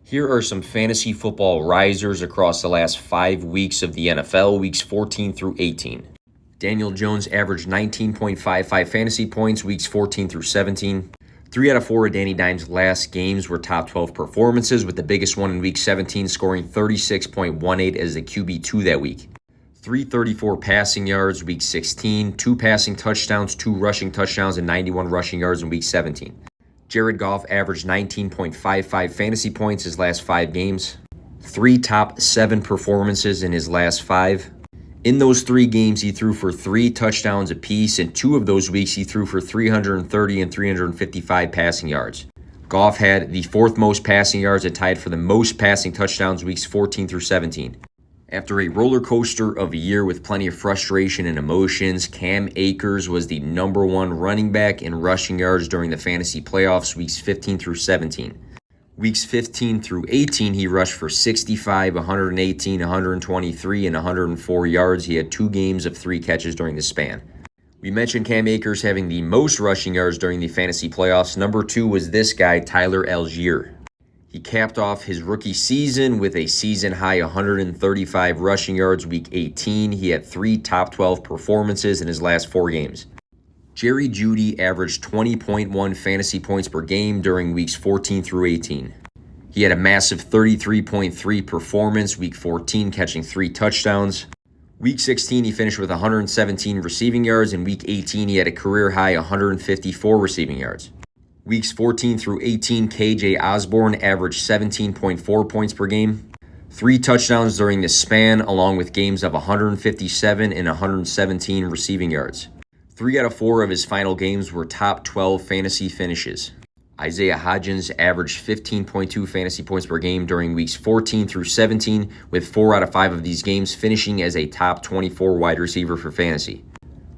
Here are some fantasy football risers across the last 5 weeks of the NFL, weeks 14 through 18. Daniel Jones averaged 19.55 fantasy points, weeks 14 through 17. 3 out of 4 of Danny Dimes' last games were top 12 performances, with the biggest one in week 17 scoring 36.18 as the QB2 that week. 334 passing yards, week 16, 2 passing touchdowns, 2 rushing touchdowns, and 91 rushing yards in week 17. Jared Goff averaged 19.55 fantasy points his last 5 games, 3 top 7 performances in his last 5. In those 3 games, he threw for 3 touchdowns apiece, and 2 of those weeks he threw for 330 and 355 passing yards. Goff had the 4th most passing yards and tied for the most passing touchdowns weeks 14 through 17. After a roller coaster of a year with plenty of frustration and emotions, Cam Akers was the number 1 running back in rushing yards during the fantasy playoffs weeks 15 through 17. Weeks 15 through 18, he rushed for 65, 118, 123, and 104 yards. He had 2 games of 3 catches during the span. We mentioned Cam Akers having the most rushing yards during the fantasy playoffs. Number 2 was this guy, Tyler Algier. He capped off his rookie season with a season-high 135 rushing yards week 18. He had 3 top 12 performances in his last 4 games. Jerry Jeudy averaged 20.1 fantasy points per game during weeks 14 through 18. He had a massive 33.3 performance week 14, catching 3 touchdowns. Week 16, he finished with 117 receiving yards. In week 18, he had a career-high 154 receiving yards. Weeks 14 through 18, KJ Osborne averaged 17.4 points per game, 3 touchdowns during this span, along with games of 157 and 117 receiving yards. 3 out of 4 of his final games were top 12 fantasy finishes. Isaiah Hodgins averaged 15.2 fantasy points per game during weeks 14 through 17, with 4 out of 5 of these games finishing as a top 24 wide receiver for fantasy.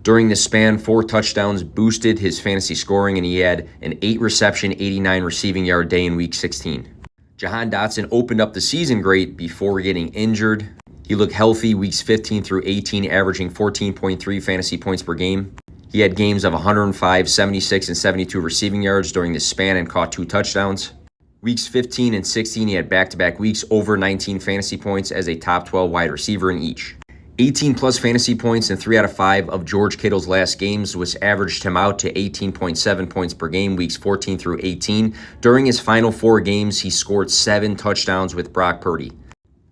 During this span, 4 touchdowns boosted his fantasy scoring, and he had an 8-reception, 89 receiving yard day in week 16. Jahan Dotson opened up the season great before getting injured. He looked healthy weeks 15 through 18, averaging 14.3 fantasy points per game. He had games of 105, 76, and 72 receiving yards during this span and caught 2 touchdowns. Weeks 15 and 16, he had back-to-back weeks over 19 fantasy points as a top 12 wide receiver in each. 18-plus fantasy points in 3 out of 5 of George Kittle's last games, which averaged him out to 18.7 points per game weeks 14 through 18. During his final 4 games, he scored 7 touchdowns with Brock Purdy.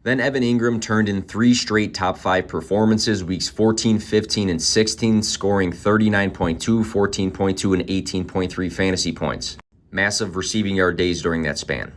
Then Evan Ingram turned in 3 straight top 5 performances, weeks 14, 15, and 16, scoring 39.2, 14.2, and 18.3 fantasy points. Massive receiving yard days during that span.